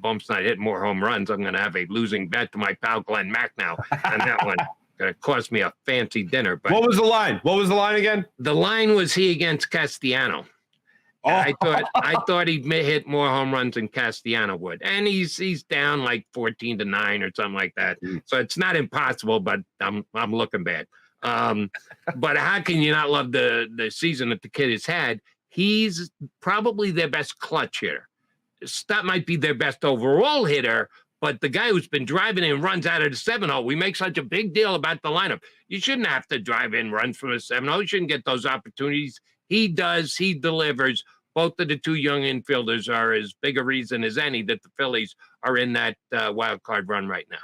Bohm's not hitting more home runs. I'm going to have a losing bet to my pal Glenn Mack now on that one. Going to cost me a fancy dinner. But what was the line? What was the line again? The line was he against Castellano. Oh. I thought he'd hit more home runs than Castellano would, and he's down like 14-9 or something like that. So it's not impossible, but I'm looking bad. But how can you not love the season that the kid has had? He's probably their best clutch hitter. Stott might be their best overall hitter, but the guy who's been driving in runs out of the 7-0, we make such a big deal about the lineup. You shouldn't have to drive in runs from a 7-0. You shouldn't get those opportunities. He does. He delivers. Both of the 2 young infielders are as big a reason as any that the Phillies are in that wild card run right now.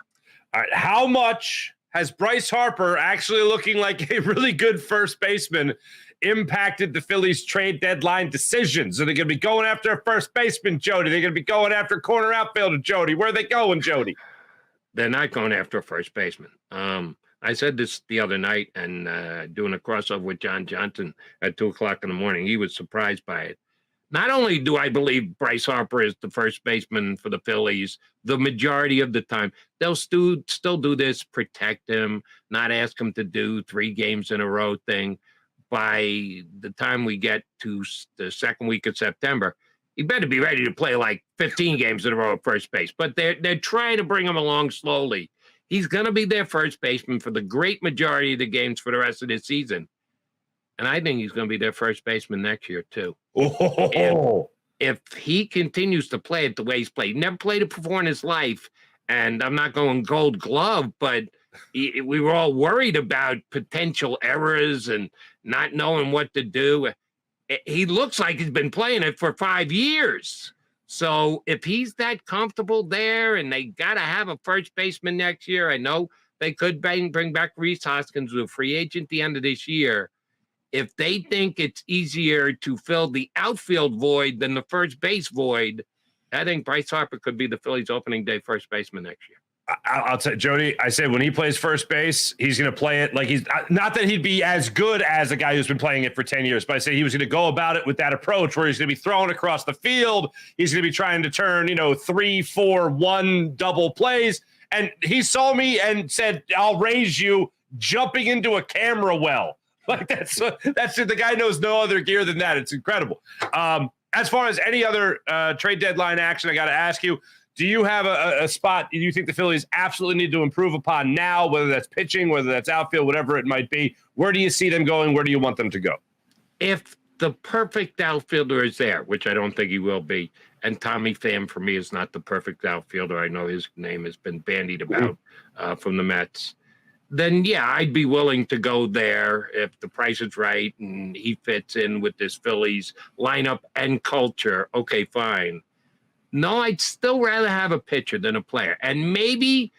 All right. How much has Bryce Harper actually looking like a really good first baseman impacted the Phillies trade deadline decisions? Are they going to be going after a first baseman, Jody? They're going to be going after a corner outfielder, Jody. Where are they going, Jody? They're not going after a first baseman. I said this the other night and doing a crossover with John Johnson at 2:00 in the morning. He was surprised by it. Not only do I believe Bryce Harper is the first baseman for the Phillies, the majority of the time, they'll still do this, protect him, not ask him to do 3 games in a row thing. By the time we get to the second week of September, he better be ready to play like 15 games in a row at first base. But they're trying to bring him along slowly. He's going to be their first baseman for the great majority of the games for the rest of this season. And I think he's going to be their first baseman next year, too. If he continues to play it the way he's played, never played it before in his life, and I'm not going Gold Glove, but we were all worried about potential errors and not knowing what to do. He looks like he's been playing it for 5 years. So if he's that comfortable there and they got to have a first baseman next year, I know they could bring back Rhys Hoskins, who's a free agent at the end of this year. If they think it's easier to fill the outfield void than the first base void, I think Bryce Harper could be the Phillies opening day first baseman next year. I'll tell you, Jody, I said when he plays first base, he's going to play it like he's not that he'd be as good as a guy who's been playing it for 10 years, but I said he was going to go about it with that approach where he's going to be throwing across the field. He's going to be trying to turn, 3, 4, 1 double plays. And he saw me and said, I'll raise you jumping into a camera well. Like that's the guy knows no other gear than that. It's incredible. As far as any other trade deadline action, I got to ask you, do you have a spot you think the Phillies absolutely need to improve upon now, whether that's pitching, whether that's outfield, whatever it might be? Where do you see them going? Where do you want them to go? If the perfect outfielder is there, which I don't think he will be, and Tommy Pham for me is not the perfect outfielder. I know his name has been bandied about from the Mets. Then, yeah, I'd be willing to go there if the price is right and he fits in with this Phillies lineup and culture. Okay, fine. No, I'd still rather have a pitcher than a player. And maybe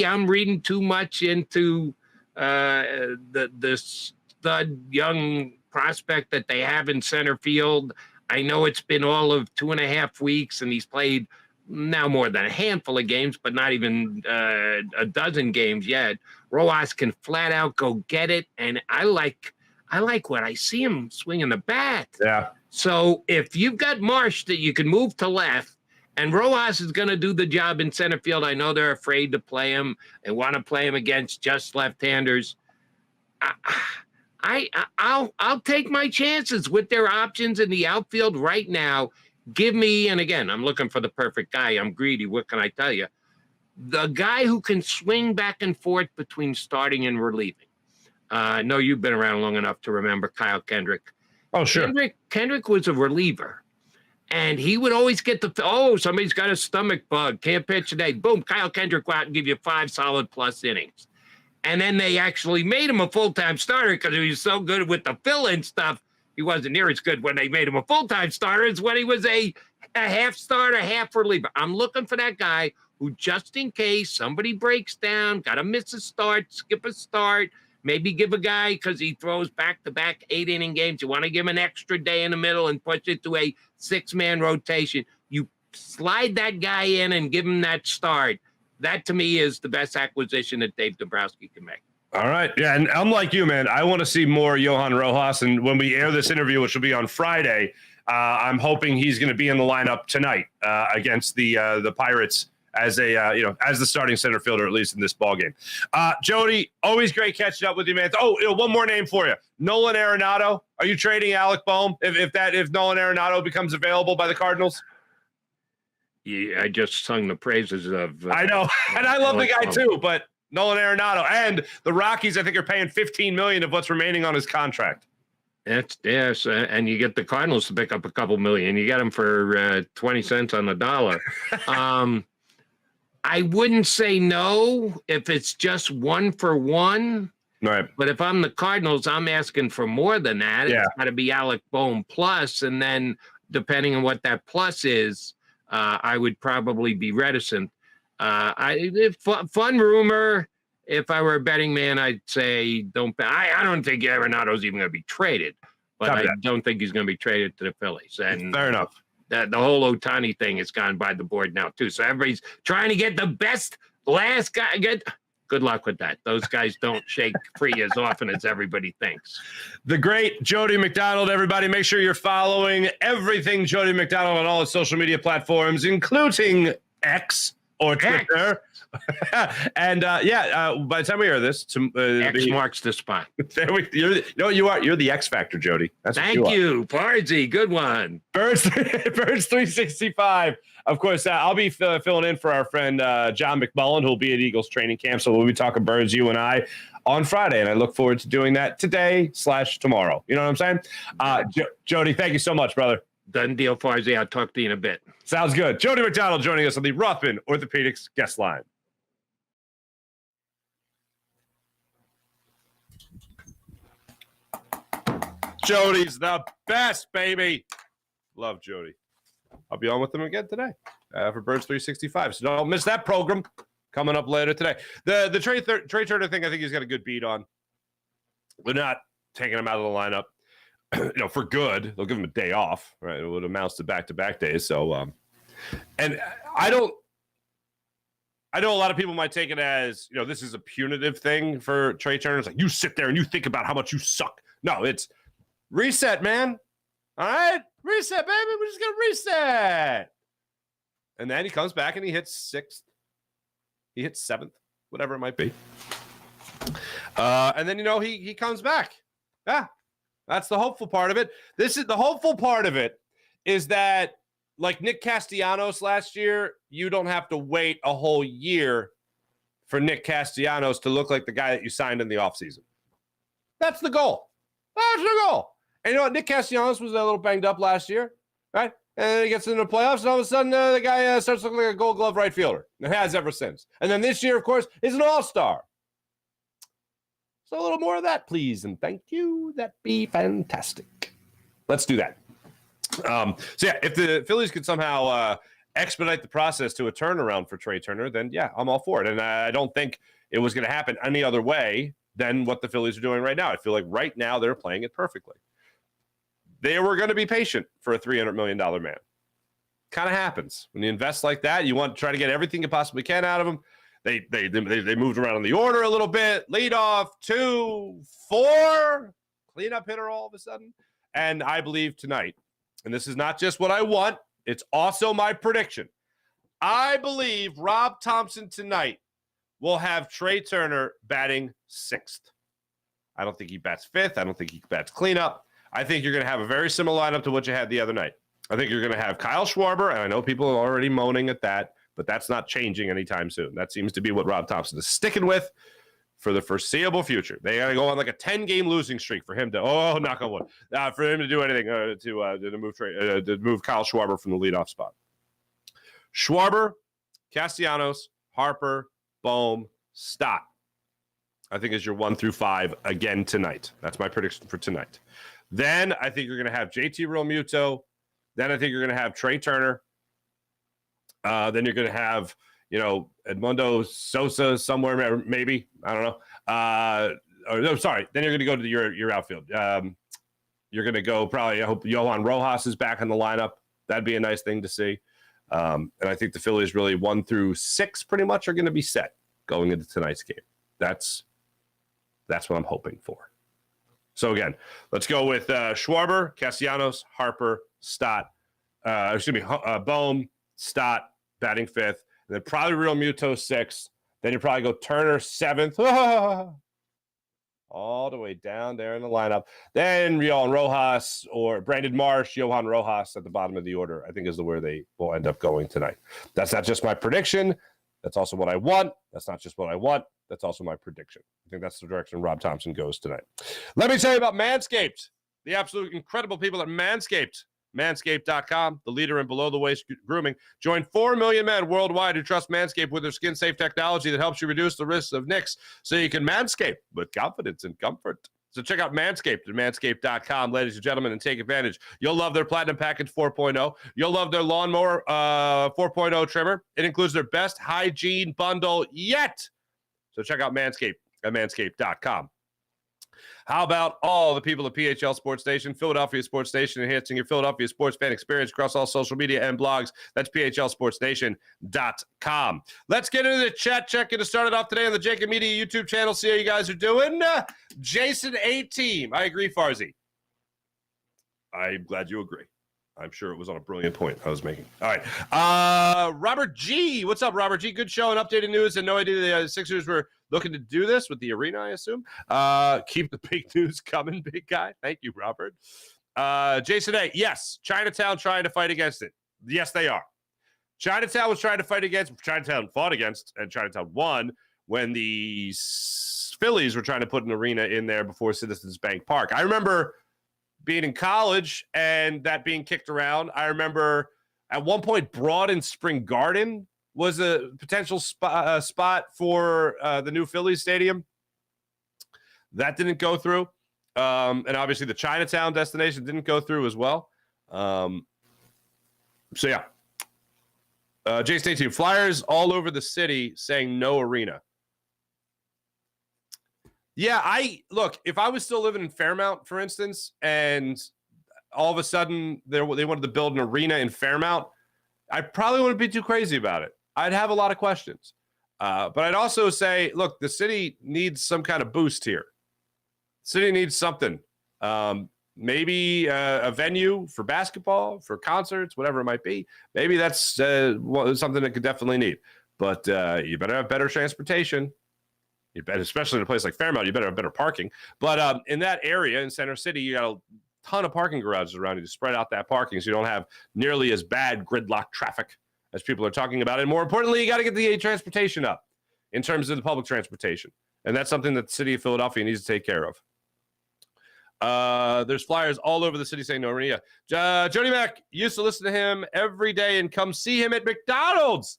I'm reading too much into the stud young prospect that they have in center field. I know it's been all of 2.5 weeks, and he's played now more than a handful of games, but not even a dozen games yet. Rojas can flat out go get it, and I like what I see him swinging the bat. Yeah. So if you've got Marsh that you can move to left, and Rojas is going to do the job in center field. I know they're afraid to play him and want to play him against just left-handers. I'll take my chances with their options in the outfield right now. Give me, and again, I'm looking for the perfect guy. I'm greedy. What can I tell you? The guy who can swing back and forth between starting and relieving. I know you've been around long enough to remember Kyle Kendrick. Oh, sure. Kendrick was a reliever. And he would always get somebody's got a stomach bug, can't pitch today. Boom, Kyle Kendrick go out and give you 5 solid plus innings. And then they actually made him a full-time starter because he was so good with the fill-in stuff. He wasn't near as good when they made him a full-time starter as when he was a half starter, half reliever. I'm looking for that guy who, just in case somebody breaks down, got to miss a start, skip a start, maybe give a guy, because he throws back-to-back 8-inning games, you want to give him an extra day in the middle and push it to a 6-man rotation. You slide that guy in and give him that start. That, to me, is the best acquisition that Dave Dombrowski can make. All right. Yeah, and I'm like you, man. I want to see more Johan Rojas. And when we air this interview, which will be on Friday, I'm hoping he's going to be in the lineup tonight against the Pirates as as the starting center fielder, at least in this ball game. Jody, always great catching up with you, man. Oh, one more name for you. Nolan Arenado. Are you trading Alec Boehm if Nolan Arenado becomes available by the Cardinals? Yeah, I just sung the praises of. I know, and I love the guy too, but Nolan Arenado and the Rockies, I think, are paying $15 million of what's remaining on his contract. Yes, and you get the Cardinals to pick up a couple million. You get them for 20 cents on the dollar. I wouldn't say no if it's just 1 for 1. Right. But if I'm the Cardinals, I'm asking for more than that. Yeah. It's got to be Alec Boehm plus, and then depending on what that plus is, I would probably be reticent. Fun rumor. If I were a betting man, I'd say don't bet. I don't think Arenado's even going to be traded, but I don't think he's going to be traded to the Phillies. And fair enough. The whole Ohtani thing has gone by the board now too. So everybody's trying to get the best last guy. Good luck with that. Those guys don't shake free as often as everybody thinks. The great Jody McDonald, everybody. Make sure you're following everything Jody McDonald on all his social media platforms, including X or Twitter. And by the time we hear this, X marks the spot. You're the X Factor, Jody. That's Thank you, Farzy. Good one. Birds 365. Of course, I'll be filling in for our friend John McMullen, who'll be at Eagles training camp. So we'll be talking birds, you and I, on Friday, and I look forward to doing that today/tomorrow. You know what I'm saying? Jody, thank you so much, brother. Done deal, Farzy. I'll talk to you in a bit. Sounds good. Jody McDonald joining us on the Ruffin Orthopedics guest line. Jody's the best, baby. Love Jody. I'll be on with them again today for Birds 365. So don't miss that program coming up later today. The Trea Turner thing, I think he's got a good beat on. They're not taking him out of the lineup, for good. They'll give him a day off, right? It would amounts to back-to-back days. So, and I know a lot of people might take it as, this is a punitive thing for Trea Turner. It's like, you sit there and you think about how much you suck. No, it's reset, man. All right? Reset, baby. We're just going to reset. And then he comes back and he hits sixth. He hits seventh, whatever it might be. And then, he comes back. Yeah, that's the hopeful part of it. The hopeful part of it is that, like Nick Castellanos last year, you don't have to wait a whole year for Nick Castellanos to look like the guy that you signed in the offseason. That's the goal. That's the goal. And Nick Castellanos was a little banged up last year, right? And then he gets into the playoffs, and all of a sudden, the guy starts looking like a Gold Glove right fielder. And has ever since. And then this year, of course, is an all-star. So a little more of that, please, and thank you. That'd be fantastic. Let's do that. If the Phillies could somehow expedite the process to a turnaround for Trea Turner, then yeah, I'm all for it. And I don't think it was going to happen any other way than what the Phillies are doing right now. I feel like right now they're playing it perfectly. They were going to be patient for a $300 million man. Kind of happens when you invest like that. You want to try to get everything you possibly can out of them. They moved around in the order a little bit. Lead off 2, 4, cleanup hitter all of a sudden. And I believe tonight, and this is not just what I want, it's also my prediction. I believe Rob Thompson tonight will have Trea Turner batting 6th. I don't think he bats 5th. I don't think he bats cleanup. I think you're going to have a very similar lineup to what you had the other night. I think you're going to have Kyle Schwarber, and I know people are already moaning at that, but that's not changing anytime soon. That seems to be what Rob Thompson is sticking with for the foreseeable future. They got to go on like a 10-game losing streak for him to, knock on wood, for him to do anything to move Kyle Schwarber from the leadoff spot. Schwarber, Castellanos, Harper, Bohm, Stott, I think is your 1 through 5 again tonight. That's my prediction for tonight. Then I think you're going to have JT Realmuto. Then I think you're going to have Trea Turner. Then you're going to have, Edmundo Sosa somewhere, maybe. I don't know. Then you're going to go to your outfield. You're going to go probably, I hope Johan Rojas is back in the lineup. That'd be a nice thing to see. And I think the Phillies really 1 through 6 pretty much are going to be set going into tonight's game. That's what I'm hoping for. So again, let's go with Schwarber, Castellanos, Harper, Stott. Bohm, Stott batting 5th, and then probably Realmuto 6th. Then you probably go Turner 7th, all the way down there in the lineup. Then Johan Rojas or Brandon Marsh, Johan Rojas at the bottom of the order, I think is where they will end up going tonight. That's not just my prediction. That's also what I want. That's not just what I want. That's also my prediction. I think that's the direction Rob Thompson goes tonight. Let me tell you about Manscaped, the absolute incredible people at Manscaped. Manscaped.com, the leader in below-the-waist grooming. Join 4 million men worldwide who trust Manscaped with their skin-safe technology that helps you reduce the risks of nicks so you can manscape with confidence and comfort. So check out Manscaped at manscaped.com, ladies and gentlemen, and take advantage. You'll love their Platinum Package 4.0. You'll love their Lawnmower 4.0 trimmer. It includes their best hygiene bundle yet. So check out Manscaped at manscaped.com. How about all the people at PHL Sports Station, Philadelphia Sports Station, enhancing your Philadelphia sports fan experience across all social media and blogs? That's phlsportsnation.com. Let's get into the chat check to start it off today on the Jacob Media YouTube channel. See how you guys are doing. Jason A. Team. I agree, Farzy. I'm glad you agree. I'm sure it was on a brilliant point I was making. All right. Robert G. What's up, Robert G? Good show and updated news. And no idea the Sixers were looking to do this with the arena, I assume. Keep the big news coming, big guy. Thank you, Robert. Jason A. Yes, Chinatown trying to fight against it. Yes, they are. Chinatown was trying to fight against, Chinatown fought against, and Chinatown won when the Phillies were trying to put an arena in there before Citizens Bank Park. I remember being in college and that being kicked around. I remember at one point Broad and Spring Garden was a potential spot for the new Phillies stadium. That didn't go through. And obviously the Chinatown destination didn't go through as well. So yeah. Jay, stay tuned. Flyers all over the city saying no arena. Yeah, look, if I was still living in Fairmount, for instance, and all of a sudden they wanted to build an arena in Fairmount, I probably wouldn't be too crazy about it. I'd have a lot of questions. But I'd also say, look, the city needs some kind of boost here. The city needs something. Maybe a venue for basketball, for concerts, whatever it might be. Maybe that's something that could definitely need. But you better have better transportation. You better, especially in a place like Fairmount, you better have better parking. But in that area in Center City, you got a ton of parking garages around you to spread out that parking so you don't have nearly as bad gridlock traffic as people are talking about. And more importantly, you got to get the transportation up in terms of the public transportation. And that's something that the city of Philadelphia needs to take care of. There's flyers all over the city saying no arena. Jody Mac used to listen to him every day and come see him at McDonald's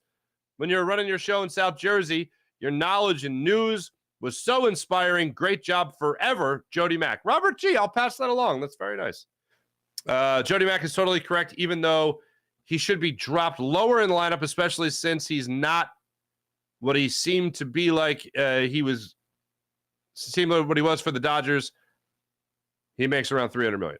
when you were running your show in South Jersey. Your knowledge and news was so inspiring. Great job forever, Jody Mac. Robert G, I'll pass that along. That's very nice. Jody Mac is totally correct, even though he should be dropped lower in the lineup, especially since he's not what he seemed to be like. Seemed like what he was for the Dodgers. He makes around $300 million.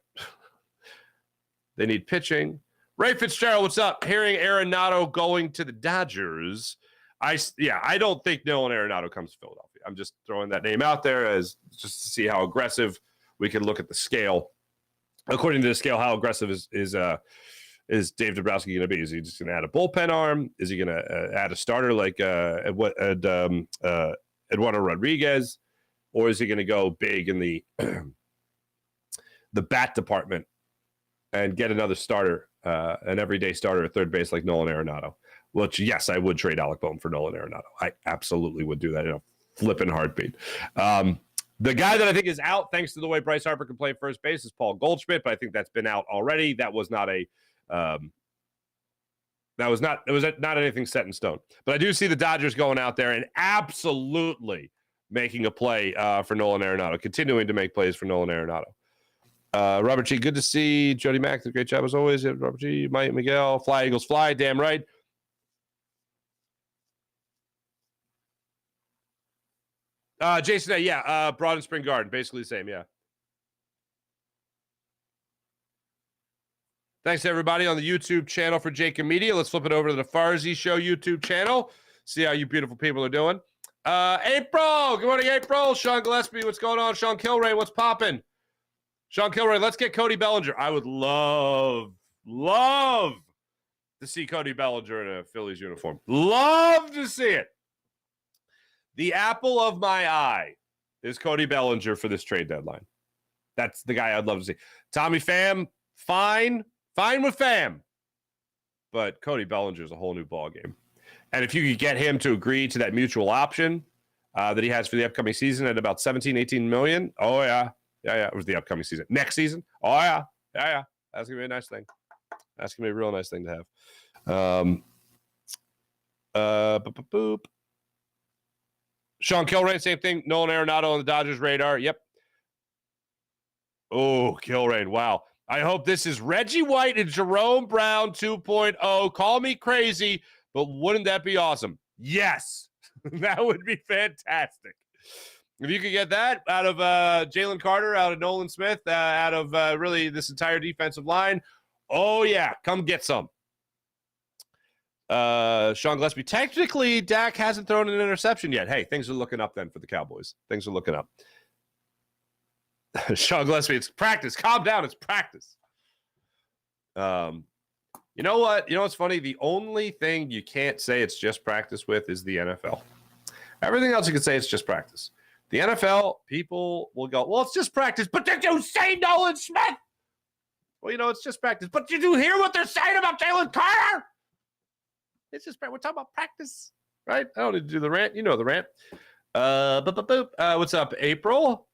They need pitching. Ray Fitzgerald, what's up? Hearing Arenado going to the Dodgers. I don't think Nolan Arenado comes to Philadelphia. I'm just throwing that name out there as just to see how aggressive we can look at the scale. According to the scale, how aggressive is Dave Dombrowski going to be? Is he just going to add a bullpen arm? Is he going to add a starter like Eduardo Rodriguez? Or is he going to go big in the bat department and get another starter, an everyday starter at third base like Nolan Arenado? Which, yes, I would trade Alec Boehm for Nolan Arenado. I absolutely would do that in a flipping heartbeat. The guy that I think is out, thanks to the way Bryce Harper can play first base, is Paul Goldschmidt, but I think that's been out already. That was not not anything set in stone. But I do see the Dodgers going out there and absolutely making a play for Nolan Arenado, continuing to make plays for Nolan Arenado. Robert G, good to see. Jody Mack, great job as always. Robert G, Mike Miguel, fly Eagles fly, damn right. Jason, Broad and Spring Garden, basically the same, yeah. Thanks to everybody on the YouTube channel for Jacob Media. Let's flip it over to the Farzy Show YouTube channel. See how you beautiful people are doing. April, good morning, April. Sean Gillespie, what's going on? Sean Kilray, what's popping? Sean Kilray, let's get Cody Bellinger. I would love to see Cody Bellinger in a Phillies uniform. Love to see it. The apple of my eye is Cody Bellinger for this trade deadline. That's the guy I'd love to see. Tommy Pham, fine with Pham. But Cody Bellinger is a whole new ballgame. And if you could get him to agree to that mutual option that he has for the upcoming season at about 17, 18 million. Oh, yeah. Yeah. It was the upcoming season. Next season. Oh, yeah. Yeah. That's going to be a nice thing. That's going to be a real nice thing to have. Boop. Sean Kilrain, same thing. Nolan Arenado on the Dodgers radar. Yep. Oh, Kilrain. Wow. I hope this is Reggie White and Jerome Brown 2.0. Call me crazy, but wouldn't that be awesome? Yes. That would be fantastic. If you could get that out of Jalen Carter, out of Nolan Smith, out of really this entire defensive line, oh, yeah, come get some. Sean Gillespie, technically, Dak hasn't thrown an interception yet. Hey, things are looking up then for the Cowboys. Things are looking up. Sean Gillespie, it's practice. Calm down. It's practice. You know what? You know what's funny? The only thing you can't say it's just practice with is the NFL. Everything else you can say it's just practice. The NFL, people will go, well, it's just practice. But did you say Nolan Smith? Well, you know, it's just practice. But did you hear what they're saying about Jalen Carter? It's just we're talking about practice, right? I don't need to do the rant. You know the rant. What's up, April?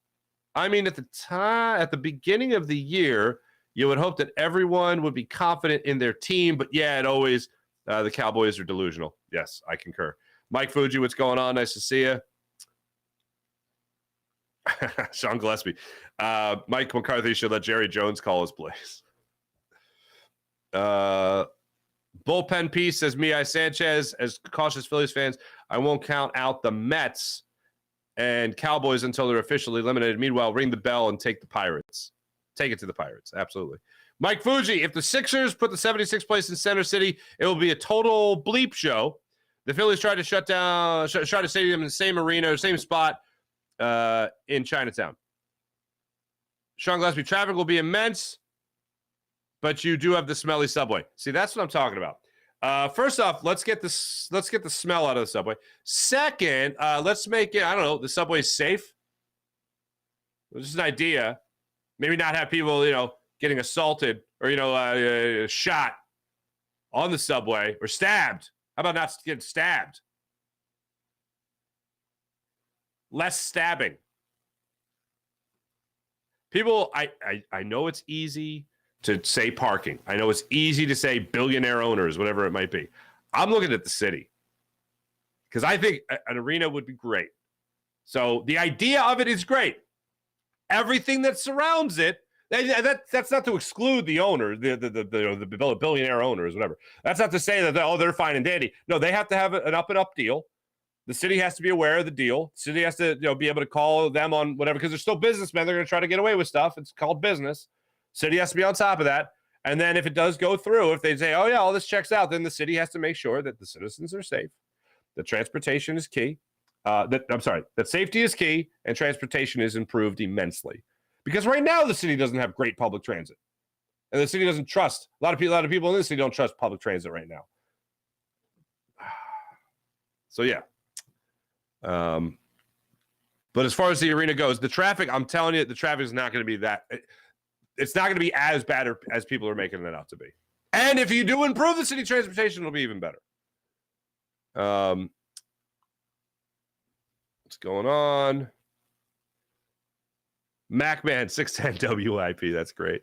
I mean, at the beginning of the year, you would hope that everyone would be confident in their team, but yeah, it always the Cowboys are delusional. Yes, I concur. Mike Fuji, what's going on? Nice to see you. Sean Gillespie. Mike McCarthy should let Jerry Jones call his plays. Bullpen piece says Mihai Sanchez. As cautious Phillies fans, I won't count out the Mets and Cowboys until they're officially eliminated. Meanwhile, ring the bell and take the Pirates. Take it to the Pirates. Absolutely. Mike Fuji, if the Sixers put the 76th place in Center City, it will be a total bleep show. The Phillies tried to shut down, try to stadium in the same arena or same spot in Chinatown. Sean Gillespie, traffic will be immense, but you do have the smelly subway. See, that's what I'm talking about. First off, let's get the smell out of the subway. Second, let's make it, I don't know, the subway's safe. Just an idea. Maybe not have people, getting assaulted or, shot on the subway or stabbed. How about not getting stabbed? Less stabbing. People, I know it's easy to say parking. I know it's easy to say billionaire owners, whatever it might be. I'm looking at the city because I think an arena would be great. So the idea of it is great. Everything that surrounds it, that's not to exclude the owner, the billionaire owners, whatever. That's not to say that, they're fine and dandy. No, they have to have an up-and-up deal. The city has to be aware of the deal. The city has to be able to call them on whatever, because they're still businessmen. They're going to try to get away with stuff. It's called business. City has to be on top of that. And then if it does go through, if they say, oh, yeah, all this checks out, then the city has to make sure that the citizens are safe, that transportation is key. That safety is key and transportation is improved immensely. Because right now the city doesn't have great public transit. And the city doesn't trust. A lot of people in the city don't trust public transit right now. So, yeah. But as far as the arena goes, the traffic, I'm telling you, the traffic is not going to be that. It's not going to be as bad as people are making it out to be. And if you do improve the city transportation, it'll be even better. What's going on? MacMan 610 WIP. That's great.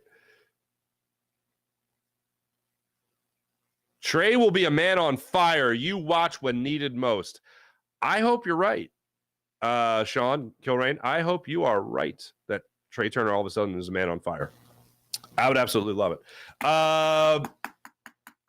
Trey will be a man on fire. You watch when needed most. I hope you're right, Sean Kilrain. I hope you are right that Trea Turner all of a sudden is a man on fire. I would absolutely love it.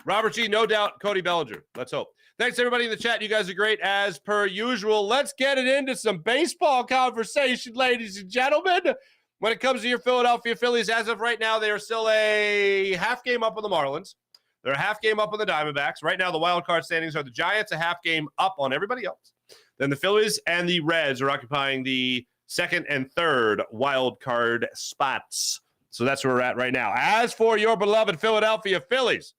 Robert G, no doubt, Cody Bellinger. Let's hope. Thanks, everybody in the chat. You guys are great as per usual. Let's get it into some baseball conversation, ladies and gentlemen. When it comes to your Philadelphia Phillies, as of right now, they are still a half game up on the Marlins. They're a half game up on the Diamondbacks. Right now, the wild card standings are the Giants, a half game up on everybody else. Then the Phillies and the Reds are occupying the second and third wild card spots. So that's where we're at right now. As for your beloved Philadelphia Phillies,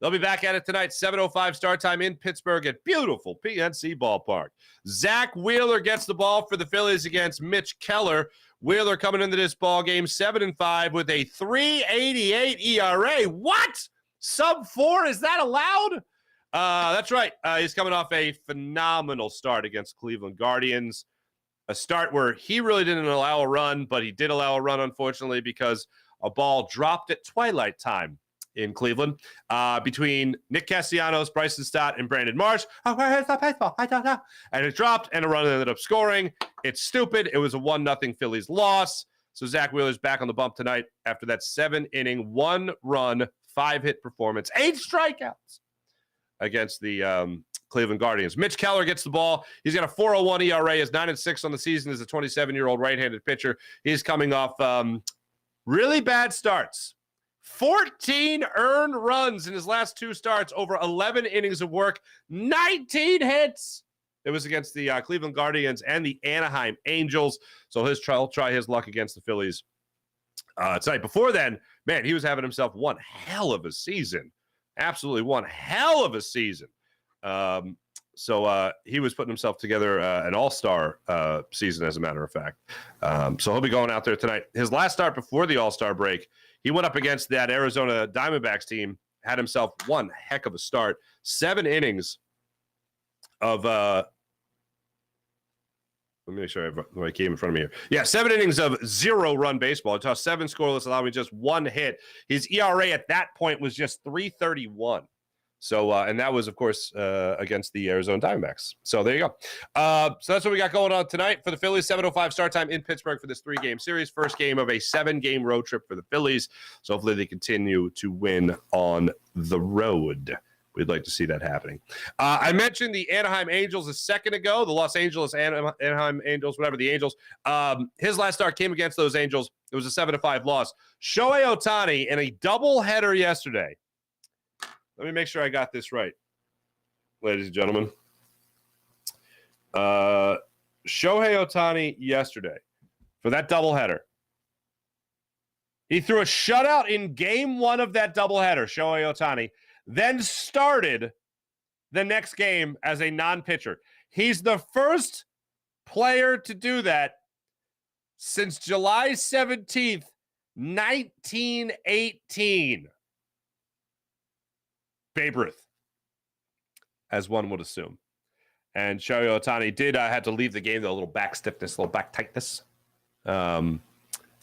they'll be back at it tonight, 7:05 start time in Pittsburgh at beautiful PNC Ballpark. Zach Wheeler gets the ball for the Phillies against Mitch Keller. Wheeler coming into this ball game 7-5 with a 3.88 ERA. What? Sub 4? Is that allowed? That's right. He's coming off a phenomenal start against Cleveland Guardians. A start where he really didn't allow a run, but he did allow a run, unfortunately, because a ball dropped at twilight time in Cleveland between Nick Castellanos, Bryson Stott, and Brandon Marsh. Oh, where is the baseball? I don't know. And it dropped, and a run ended up scoring. It's stupid. It was a 1-0 Phillies loss. So Zach Wheeler's back on the bump tonight after that 7-inning, 1-run, 5-hit performance, 8 strikeouts against the Cleveland Guardians. Mitch Keller gets the ball. He's got a 4.01 ERA. Is 9-6 on the season as a 27-year-old right-handed pitcher. He's coming off really bad starts. 14 earned runs in his last 2 starts, over 11 innings of work, 19 hits. It was against the Cleveland Guardians and the Anaheim Angels. So he'll try his luck against the Phillies tonight. Before then, man, he was having himself one hell of a season. Absolutely one hell of a season. So he was putting himself together an all-star season, as a matter of fact. So he'll be going out there tonight. His last start before the all-star break, he went up against that Arizona Diamondbacks team, had himself one heck of a start. 7 innings of let me make sure I have my game in front of me here. Yeah, 7 innings of 0-run baseball. It tossed 7 scoreless, allowing just 1 hit. His ERA at that point was just 3.31. So, and that was, of course, against the Arizona Diamondbacks. So there you go. So that's what we got going on tonight for the Phillies. 7:05 start time in Pittsburgh for this 3-game series. First game of a 7-game road trip for the Phillies. So hopefully they continue to win on the road. We'd like to see that happening. I mentioned the Anaheim Angels a second ago, the Los Angeles Anaheim Angels, whatever, the Angels. His last start came against those Angels. It was a 7-5 loss. Shohei Ohtani in a doubleheader yesterday. Let me make sure I got this right, ladies and gentlemen. Shohei Ohtani yesterday for that doubleheader. He threw a shutout in game 1 of that doubleheader, Shohei Ohtani, then started the next game as a non-pitcher. He's the first player to do that since July 17th, 1918. Babe Ruth, as one would assume. And Shohei Ohtani did had to leave the game, though, a little back stiffness, a little back tightness. I think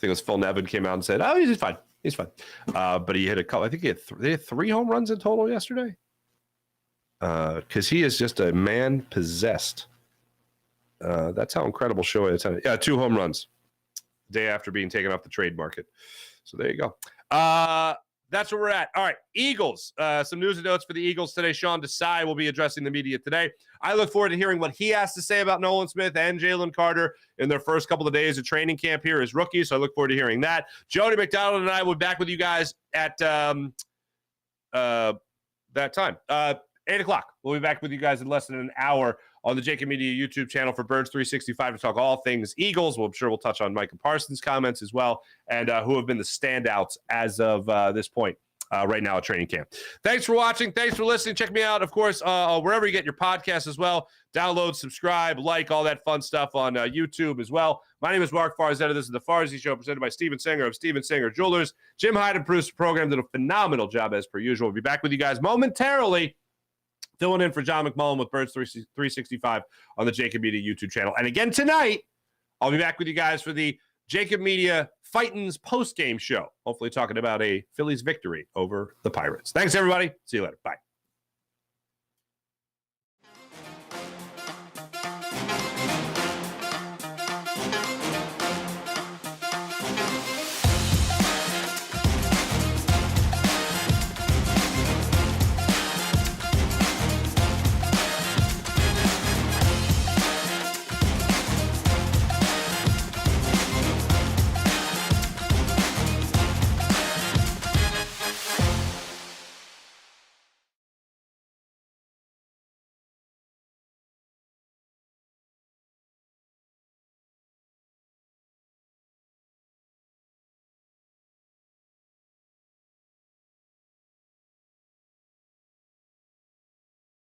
it was Phil Nevin came out and said, oh, he's fine. He's fine. But he hit a couple. I think they had 3 home runs in total yesterday. Because he is just a man possessed. That's how incredible Shohei Ohtani. Yeah, 2 home runs. Day after being taken off the trade market. So there you go. That's where we're at. All right, Eagles. Some news and notes for the Eagles today. Sean Desai will be addressing the media today. I look forward to hearing what he has to say about Nolan Smith and Jalen Carter in their first couple of days of training camp here as rookies, so I look forward to hearing that. Jody McDonald and I will be back with you guys at that time. 8 o'clock. We'll be back with you guys in less than an hour on the Jacob Media YouTube channel for Birds 365 to talk all things Eagles. Well, I'm sure we'll touch on Micah Parsons' comments as well and who have been the standouts as of this point right now at training camp. Thanks for watching. Thanks for listening. Check me out, of course, wherever you get your podcasts as well. Download, subscribe, like, all that fun stuff on YouTube as well. My name is Mark Farzetta. This is the Farzy Show presented by Steven Singer of Steven Singer Jewelers. Jim Hyden produced the program, did a phenomenal job as per usual. We'll be back with you guys momentarily. Filling in for John McMullen with Birds 365 on the Jacob Media YouTube channel. And again tonight, I'll be back with you guys for the Jacob Media Fightins post-game show. Hopefully talking about a Phillies victory over the Pirates. Thanks, everybody. See you later. Bye.